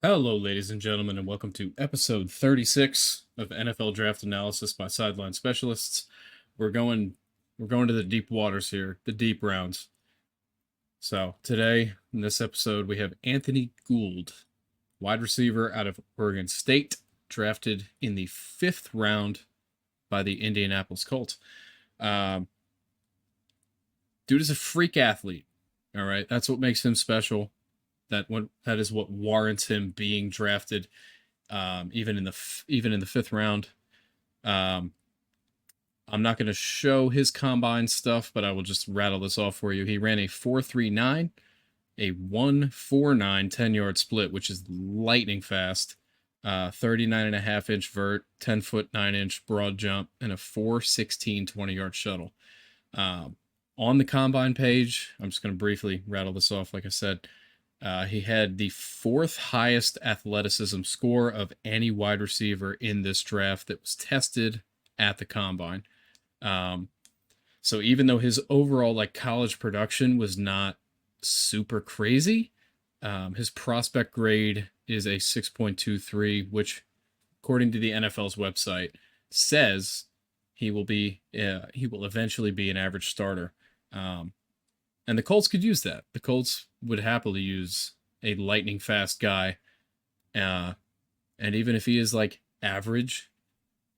Hello, ladies and gentlemen, and welcome to episode 36 of NFL Draft Analysis by Sideline Specialists. We're going to the deep waters here, the deep rounds. So today, in this episode, we have Anthony Gould, wide receiver out of Oregon State, drafted in the 5th round by the Indianapolis Colts. Dude is a freak athlete. All right, that's what makes him special. That is what warrants him being drafted, even in the 5th round. I'm not going to show his combine stuff, but I will just rattle this off for you. He ran a 4.39, a 1.49 10-yard split, which is lightning fast. 39.5-inch vert, 10-foot 9-inch broad jump, and a 4.16 20-yard shuttle. On the combine page, I'm just going to briefly rattle this off. Like I said, he had the 4th highest athleticism score of any wide receiver in this draft that was tested at the combine. So even though his overall college production was not super crazy, his prospect grade is a 6.23, which according to the NFL's website says he will eventually be an average starter. And the Colts could use that. The Colts would happily use a lightning fast guy. And even if he is average,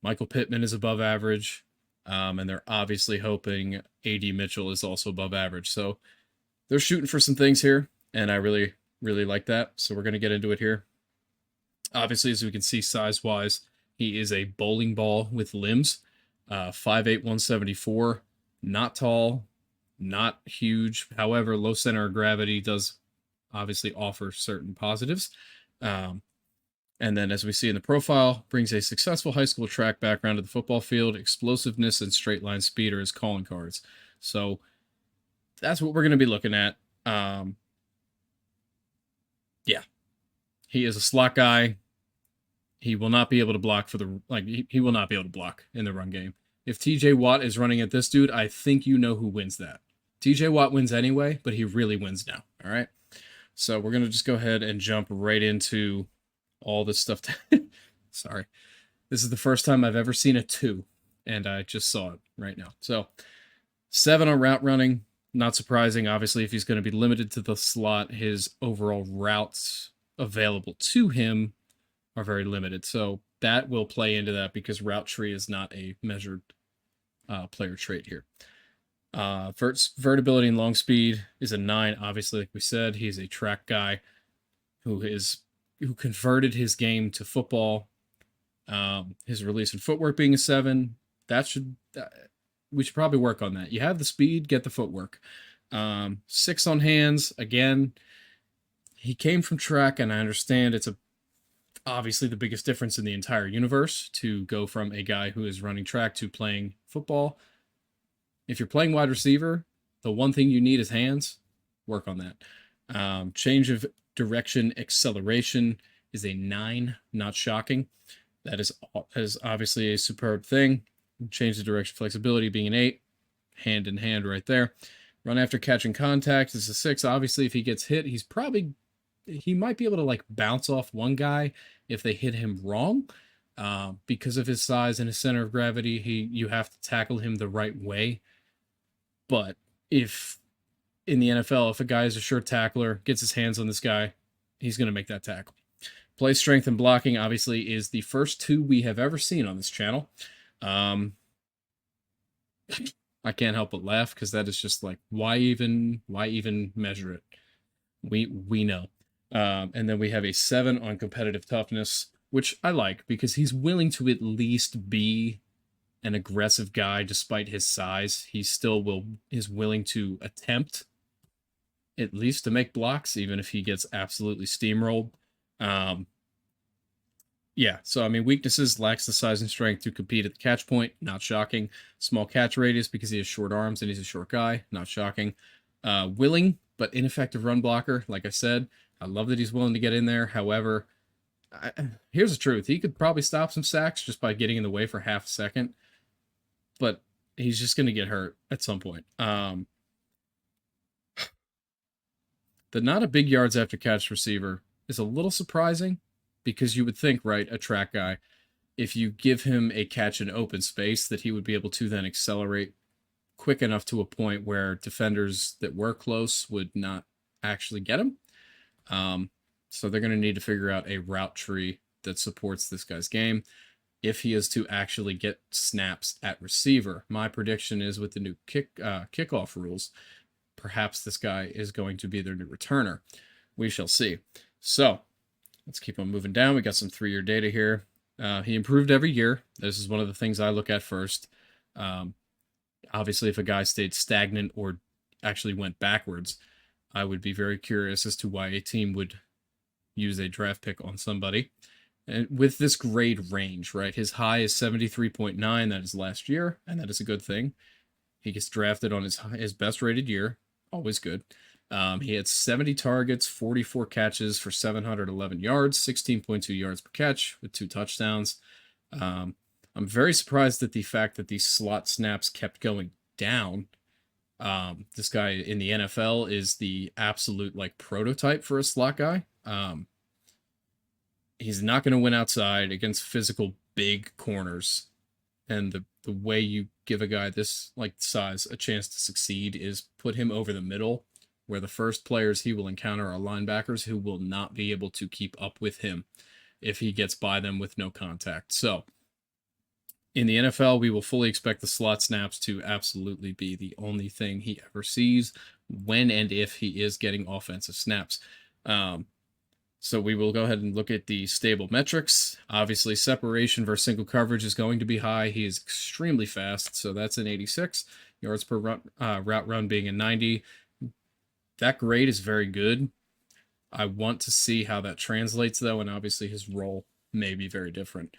Michael Pittman is above average. And they're obviously hoping A.D. Mitchell is also above average. So they're shooting for some things here. And I really, really like that. So we're going to get into it here. Obviously, as we can see size-wise, he is a bowling ball with limbs. 5'8", 174. Not tall. Not huge. However, low center of gravity does obviously offer certain positives. And then as we see in the profile, brings a successful high school track background to the football field. Explosiveness and straight line speed are his calling cards. So that's what we're going to be looking at. Yeah. He is a slot guy. He will not be able to block he will not be able to block in the run game. If TJ Watt is running at this dude, I think you know who wins that. TJ Watt wins anyway, but he really wins now. All right. So we're going to just go ahead and jump right into all this stuff. Sorry. This is the first time I've ever seen a 2, and I just saw it right now. So 7 on route running. Not surprising. Obviously, if he's going to be limited to the slot, his overall routes available to him are very limited. So that will play into that because route tree is not a measured player trait here. Vertability and long speed is a 9. Obviously, like we said, he's a track guy who converted his game to football. His release and footwork being a 7. We should probably work on that. You have the speed, get the footwork. 6 on hands. Again, he came from track, and I understand it's obviously the biggest difference in the entire universe to go from a guy who is running track to playing football. If you're playing wide receiver, the one thing you need is hands. Work on that. Change of direction acceleration is a 9, not shocking. That is obviously a superb thing. Change the direction flexibility being an 8. Hand in hand right there. Run after catching contact is a 6. Obviously, if he gets hit, he might be able to bounce off one guy if they hit him wrong. Because of his size and his center of gravity, you have to tackle him the right way. But if in the NFL, if a guy is a sure tackler, gets his hands on this guy, he's going to make that tackle. Play strength and blocking, obviously, is the first 2 we have ever seen on this channel. I can't help but laugh because that is just why even measure it? We know. And then we have a 7 on competitive toughness, which I like because he's willing to at least be an aggressive guy despite his size. He still is willing to attempt at least to make blocks, even if he gets absolutely steamrolled. So weaknesses: lacks the size and strength to compete at the catch point, not shocking. Small catch radius because he has short arms and he's a short guy, not shocking. Willing but ineffective run blocker. Like I said, I love that he's willing to get in there. However, here's the truth: he could probably stop some sacks just by getting in the way for half a second, but he's just going to get hurt at some point. The not a big yards after catch receiver is a little surprising because you would think, right, a track guy, if you give him a catch in open space, that he would be able to then accelerate quick enough to a point where defenders that were close would not actually get him. So they're going to need to figure out a route tree that supports this guy's game if he is to actually get snaps at receiver. My prediction is with the new kickoff rules, perhaps this guy is going to be their new returner. We shall see. So let's keep on moving down. We got some 3-year data here. He improved every year. This is one of the things I look at first. Obviously, if a guy stayed stagnant or actually went backwards, I would be very curious as to why a team would use a draft pick on somebody. And with this grade range, right, his high is 73.9. That is last year, and that is a good thing. He gets drafted on his best rated year. Always good. He had 70 targets, 44 catches for 711 yards, 16.2 yards per catch with 2 touchdowns. I'm very surprised at the fact that these slot snaps kept going down. This guy in the NFL is the absolute like prototype for a slot guy. He's not going to win outside against physical big corners. And the way you give a guy this like size a chance to succeed is put him over the middle, where the first players he will encounter are linebackers who will not be able to keep up with him if he gets by them with no contact. So in the NFL, we will fully expect the slot snaps to absolutely be the only thing he ever sees when and if he is getting offensive snaps. So we will go ahead and look at the stable metrics. Obviously, separation versus single coverage is going to be high. He is extremely fast, so that's an 86. Yards per route run being a 90. That grade is very good. I want to see how that translates, though, and obviously his role may be very different.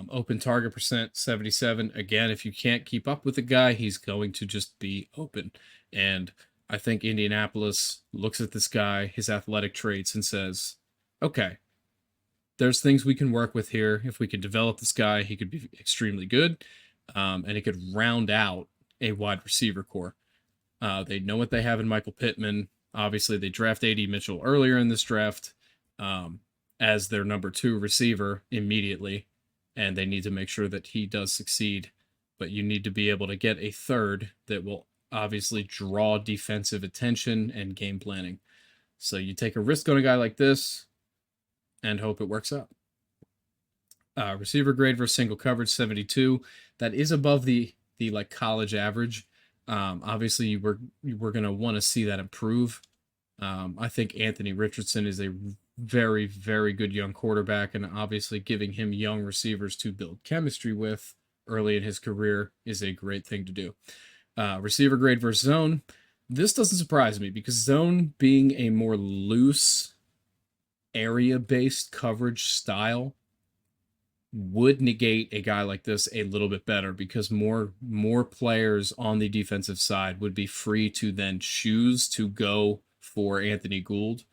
Open target percent, 77. Again, if you can't keep up with the guy, he's going to just be open. And I think Indianapolis looks at this guy, his athletic traits, and says, okay, there's things we can work with here. If we could develop this guy, he could be extremely good, and he could round out a wide receiver core. They know what they have in Michael Pittman. Obviously, they draft A.D. Mitchell earlier in this draft as their number 2 receiver immediately, and they need to make sure that he does succeed. But you need to be able to get a third that will obviously draw defensive attention and game planning. So you take a risk on a guy like this and hope it works out. Receiver grade versus single coverage, 72. That is above the like college average. Obviously, we're going to want to see that improve. I think Anthony Richardson is a very, very good young quarterback, and obviously giving him young receivers to build chemistry with early in his career is a great thing to do. Receiver grade versus zone. This doesn't surprise me because zone being a more loose area-based coverage style would negate a guy like this a little bit better because more players on the defensive side would be free to then choose to go for Anthony Gould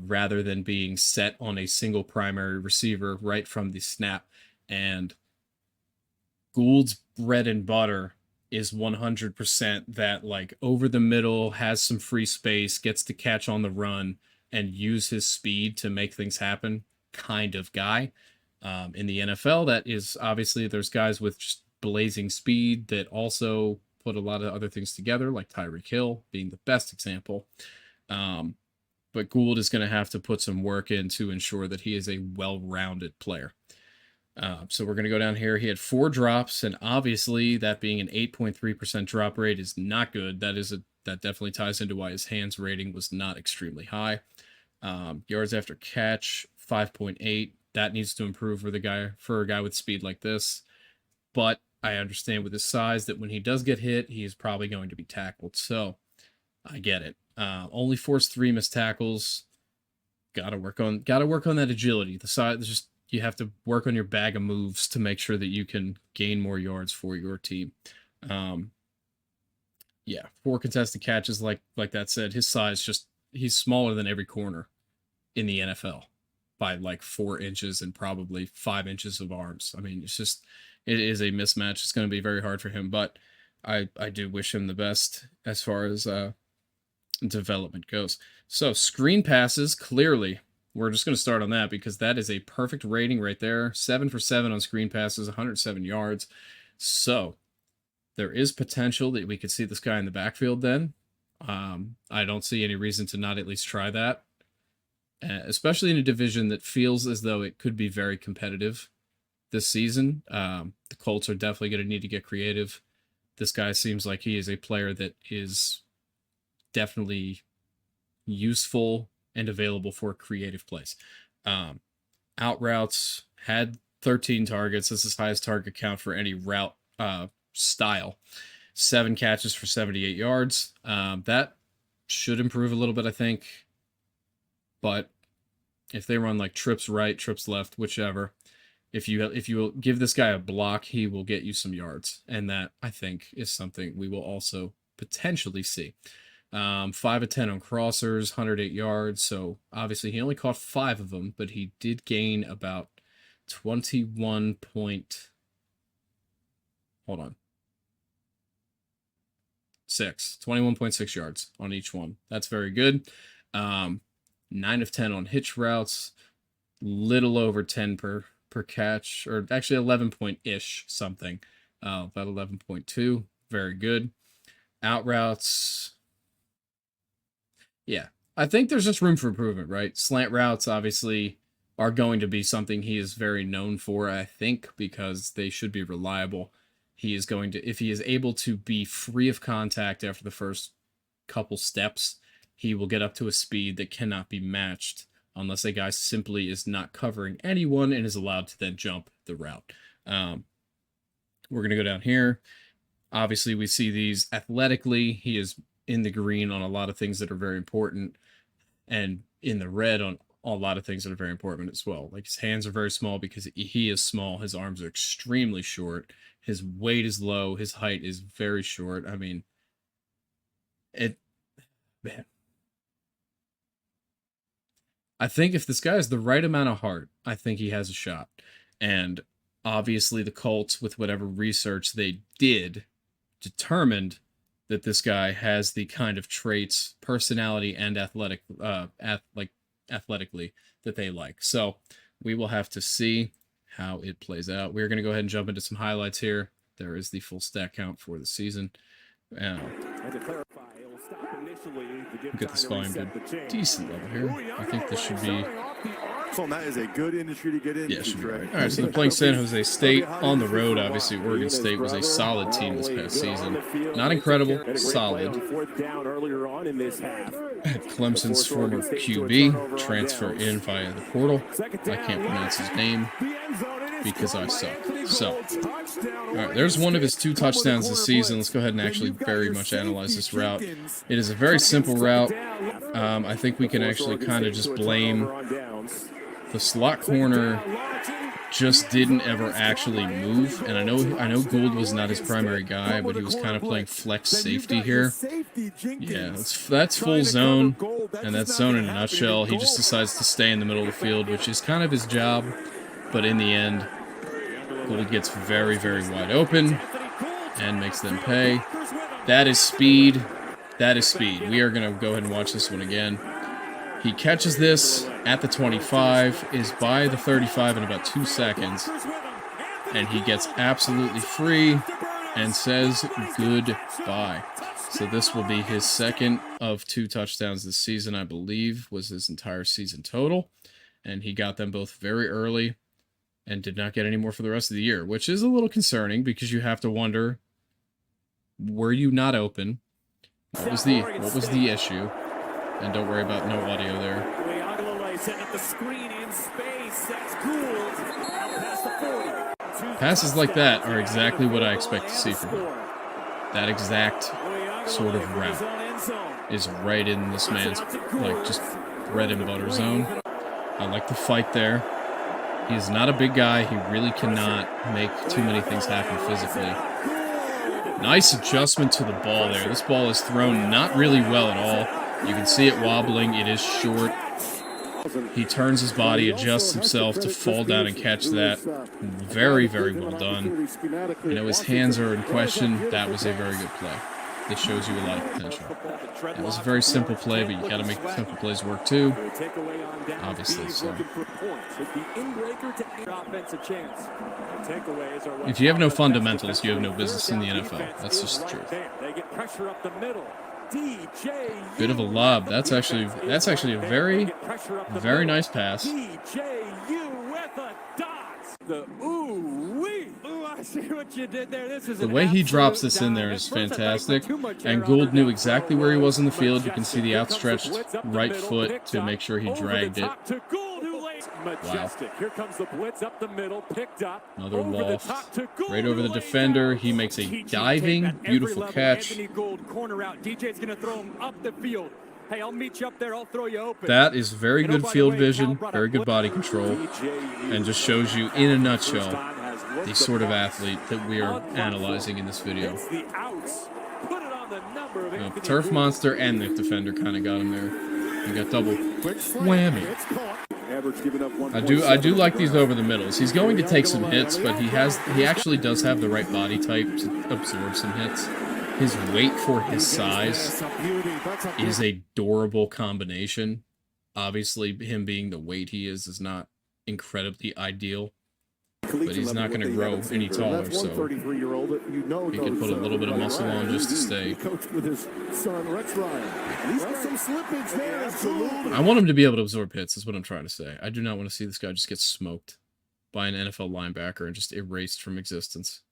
rather than being set on a single primary receiver right from the snap. And Gould's bread and butter is 100% that like over the middle, has some free space, gets to catch on the run, and use his speed to make things happen kind of guy. In the NFL, that is obviously there's guys with just blazing speed that also put a lot of other things together, like Tyreek Hill being the best example. But Gould is going to have to put some work in to ensure that he is a well-rounded player. So we're going to go down here. He had 4 drops, and obviously that being an 8.3% drop rate is not good. That definitely ties into why his hands rating was not extremely high. Yards after catch, 5.8. That needs to improve for a guy with speed like this. But I understand with his size that when he does get hit, he is probably going to be tackled. So I get it. Only forced 3 missed tackles. Gotta work on that agility. The size, just you have to work on your bag of moves to make sure that you can gain more yards for your team. 4 contested catches, like that said, his size he's smaller than every corner in the NFL by like 4 inches and probably 5 inches of arms. I mean, it is a mismatch. It's going to be very hard for him, but I do wish him the best as far as development goes. So screen passes, clearly we're just going to start on that because that is a perfect rating right there. 7 for 7 on screen passes, 107 yards. So there is potential that we could see this guy in the backfield then. I don't see any reason to not at least try that, especially in a division that feels as though it could be very competitive this season. The Colts are definitely going to need to get creative. This guy seems like he is a player that is definitely useful and available for creative plays. Out routes, had 13 targets. This is highest target count for any route style. 7 catches for 78 yards. That should improve a little bit, I think. But if they run like trips right, trips left, whichever, if you give this guy a block, he will get you some yards. And that, I think, is something we will also potentially see. 5 of 10 on crossers, 108 yards. So obviously he only caught 5 of them, but he did gain about 21.6 yards on each one. That's very good. 9 of 10 on hitch routes, little over 10 per catch, or actually 11 point-ish something. About 11.2, very good. Out routes, yeah, I think there's just room for improvement, right? Slant routes obviously are going to be something he is very known for, I think, because they should be reliable. He is going to, if he is able to be free of contact after the first couple steps, he will get up to a speed that cannot be matched unless a guy simply is not covering anyone and is allowed to then jump the route. We're going to go down here. Obviously, we see these athletically. He is in the green on a lot of things that are very important, and in the red on a lot of things that are very important as well. Like his hands are very small because he is small. His arms are extremely short. His weight is low. His height is very short. I mean, man. I think if this guy has the right amount of heart, I think he has a shot. And obviously the Colts, with whatever research they did, determined that this guy has the kind of traits, personality and athletically, that they like. So we will have to see how it plays out. We're going to go ahead and jump into some highlights here. There is the full stat count for the season. Get this volume to a decent level here. I think this should be... That is a good industry to get into. Yeah, should be right. All right, so they're playing San Jose State on the road. Obviously, Oregon State was a solid team this past season. Not incredible, solid. Clemson's former QB transfer in via the portal. I can't pronounce his name because I suck. So, all right, there's one of his 2 touchdowns this season. Let's go ahead and actually very much analyze this route. It is a very simple route. I think we can actually kind of just blame the slot corner just didn't ever actually move, and I know Gould was not his primary guy, but he was kind of playing flex safety here. Yeah, that's full zone, and that's zone in a nutshell. He just decides to stay in the middle of the field, which is kind of his job, but in the end, Gould gets very, very wide open and makes them pay. That is speed. That is speed. We are going to go ahead and watch this one again. He catches this at the 25, is by the 35 in about 2 seconds, and he gets absolutely free and says goodbye. So this will be his second of 2 touchdowns this season, I believe, was his entire season total, and he got them both very early and did not get any more for the rest of the year, which is a little concerning because you have to wonder, were you not open? What was the issue? And don't worry about no audio there. Passes like that are exactly what I expect to see from him. That exact sort of route is right in this man's, like, just bread and butter zone. I like the fight there. He's not a big guy. He really cannot make too many things happen physically. Nice adjustment to the ball there. This ball is thrown not really well at all. You can see it wobbling. It is short. He turns his body, adjusts himself to fall down and catch that. Very, very well done. I know his hands are in question. That was a very good play. This shows you a lot of potential. It was a very simple play, but you got to make simple plays work too. Obviously, so. If you have no fundamentals, you have no business in the NFL. That's just the truth. Bit of a lob. That's actually a very, very nice pass. The way he drops this in there is fantastic, and Gould knew exactly where he was in the field. You can see the outstretched right foot to make sure he dragged it. Wow. Another loft. Right over the defender. He makes a diving, beautiful catch. Hey, I'll meet you up there. I'll throw you open. That is very good field vision, very good body control, and just shows you in a nutshell the sort of athlete that we are analyzing in this video. Turf monster and the defender kind of got him there. He got double whammy. I do like these over the middles. He's going to take some hits, but he actually does have the right body type to absorb some hits. His weight for his size is a durable combination. Obviously, him being the weight he is not incredibly ideal. But he's not going to grow any taller, so he can put a little bit of muscle on just to stay. I want him to be able to absorb hits, is what I'm trying to say. I do not want to see this guy just get smoked by an NFL linebacker and just erased from existence.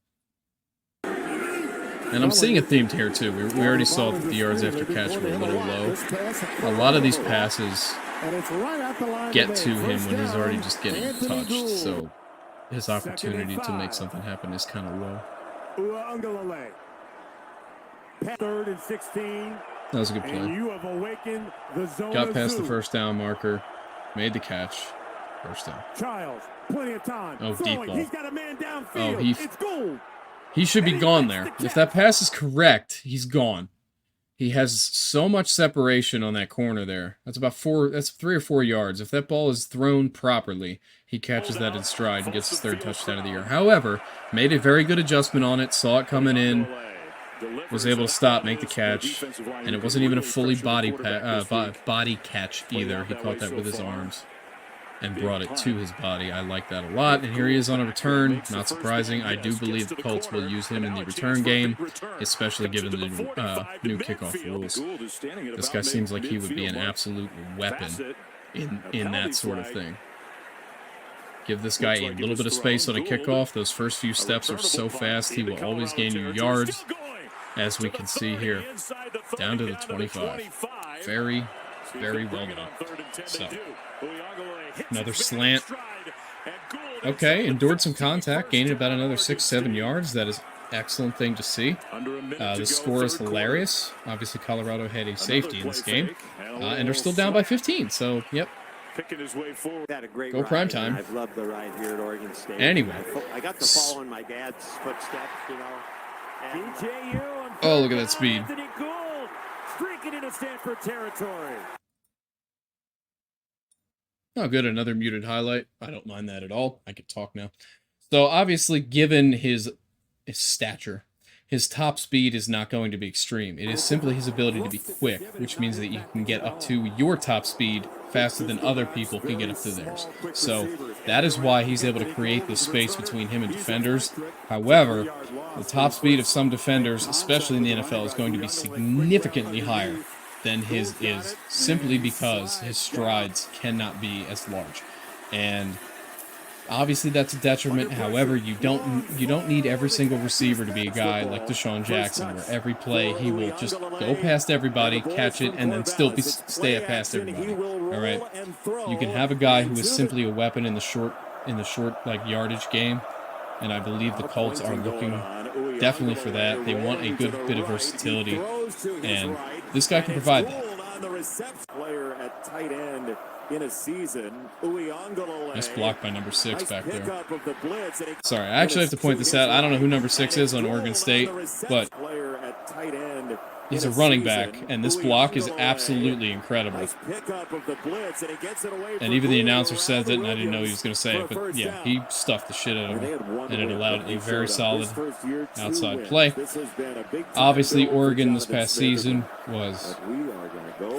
And I'm seeing a theme here, too. We already saw that the yards after catch were a little low. A lot of these passes get to him when he's already just getting touched, so his opportunity to make something happen is kind of low. Third and 16. That was a good play. Got past the first down marker, made the catch. First down. Oh, deep ball. Oh, he should be gone there. If that pass is correct, he's gone. He has so much separation on that corner there. That's about 3 or 4 yards. If that ball is thrown properly, he catches that in stride and gets his third touchdown of the year. However, made a very good adjustment on it, saw it coming in, was able to stop, make the catch, and it wasn't even a fully body catch either. He caught that with his arms and brought it to his body. I like that a lot. And here he is on a return. Not surprising. I do believe the Colts will use him in the return game, especially given the new kickoff rules. This guy seems like he would be an absolute weapon in that sort of thing. Give this guy a little bit of space on a kickoff. Those first few steps are so fast, he will always gain you yards, as we can see here. Down to the 25. Very, very well done. So, another slant. Okay, endured some contact, gained about another 6-7 yards. That is an excellent thing to see. The score is hilarious. Obviously, Colorado had a safety in this game, and they're still down by 15. So, yep. Go prime time. I've loved the ride here at Oregon State. Anyway, I got to follow in my dad's footsteps, you know. Oh, look at that speed. Streaking into Stanford territory. Oh, good. Another muted highlight. I don't mind that at all. I could talk now. So, obviously, given his stature, his top speed is not going to be extreme. It is simply his ability to be quick, which means that you can get up to your top speed faster than other people can get up to theirs. So, that is why he's able to create this space between him and defenders. However, the top speed of some defenders, especially in the NFL, is going to be significantly higher than his is, simply because his strides cannot be as large. And obviously that's a detriment. However, you don't need every single receiver to be a guy like Deshaun Jackson, where every play he will just go past everybody, catch it, and then still stay past everybody. All right, you can have a guy who is simply a weapon in the short like yardage game, and I believe the Colts are looking definitely for that. They want a good bit of versatility, and this guy can provide that. Nice block by number 6 back there. Sorry, I actually have to point this out. I don't know who number 6 is on Oregon State, but He's a running back, and this block is absolutely incredible. Nice pickup of the blitz, and he gets it away. And even the announcer says it, and I didn't know he was going to say it, but yeah, he stuffed the shit out of him, and it allowed a very solid outside play. Obviously, Oregon this past season was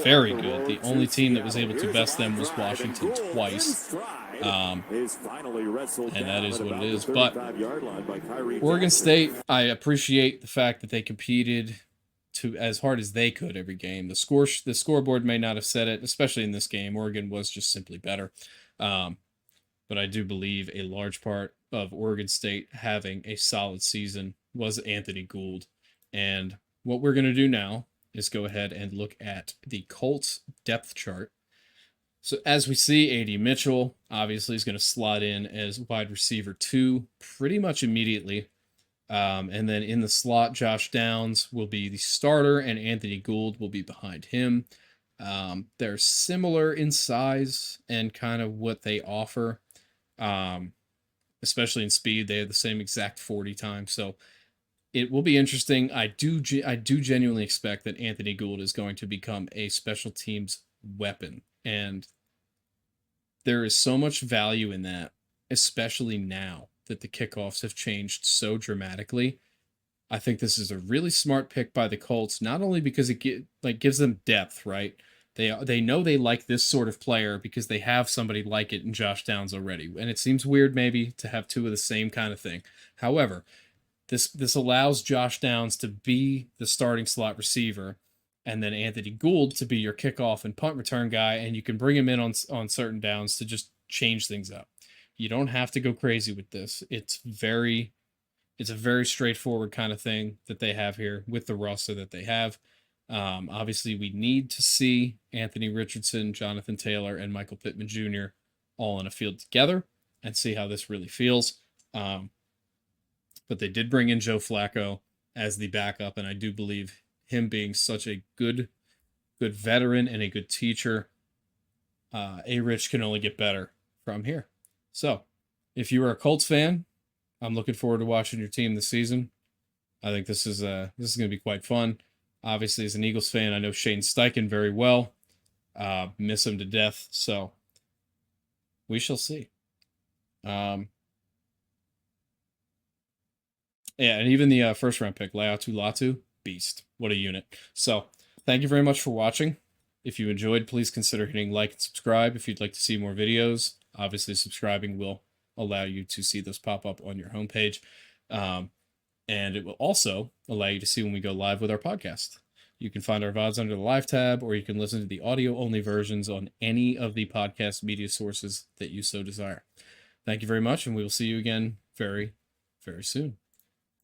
very good. The only team that was able to best them was Washington twice. And that is what it is. But Oregon State, I appreciate the fact that they competed to as hard as they could every game. The scoreboard may not have said it, especially in this game. Oregon was just simply better. But I do believe a large part of Oregon State having a solid season was Anthony Gould. And what we're going to do now is go ahead and look at the Colts depth chart. So as we see, A.D. Mitchell obviously is going to slot in as wide receiver 2 pretty much immediately. And then in the slot, Josh Downs will be the starter and Anthony Gould will be behind him. They're similar in size and kind of what they offer, especially in speed. They have the same exact 40 time. So it will be interesting. I do genuinely expect that Anthony Gould is going to become a special teams weapon. And there is so much value in that, especially now that the kickoffs have changed so dramatically. I think this is a really smart pick by the Colts, not only because it gives them depth, right? They know they like this sort of player because they have somebody like it in Josh Downs already. And it seems weird maybe to have two of the same kind of thing. However, this allows Josh Downs to be the starting slot receiver and then Anthony Gould to be your kickoff and punt return guy, and you can bring him in on certain downs to just change things up. You don't have to go crazy with this. It's a very straightforward kind of thing that they have here with the roster that they have. Obviously, we need to see Anthony Richardson, Jonathan Taylor, and Michael Pittman Jr. all in a field together and see how this really feels. But they did bring in Joe Flacco as the backup, and I do believe him being such a good veteran and a good teacher, A-Rich can only get better from here. So, if you are a Colts fan, I'm looking forward to watching your team this season. I think this is going to be quite fun. Obviously, as an Eagles fan, I know Shane Steichen very well. Miss him to death. So, we shall see. Yeah, and even the first round pick, Laiatu Latu, beast. What a unit. So, thank you very much for watching. If you enjoyed, please consider hitting like and subscribe if you'd like to see more videos. Obviously, subscribing will allow you to see those pop up on your homepage. And it will also allow you to see when we go live with our podcast. You can find our VODs under the live tab, or you can listen to the audio-only versions on any of the podcast media sources that you so desire. Thank you very much, and we will see you again very, very soon.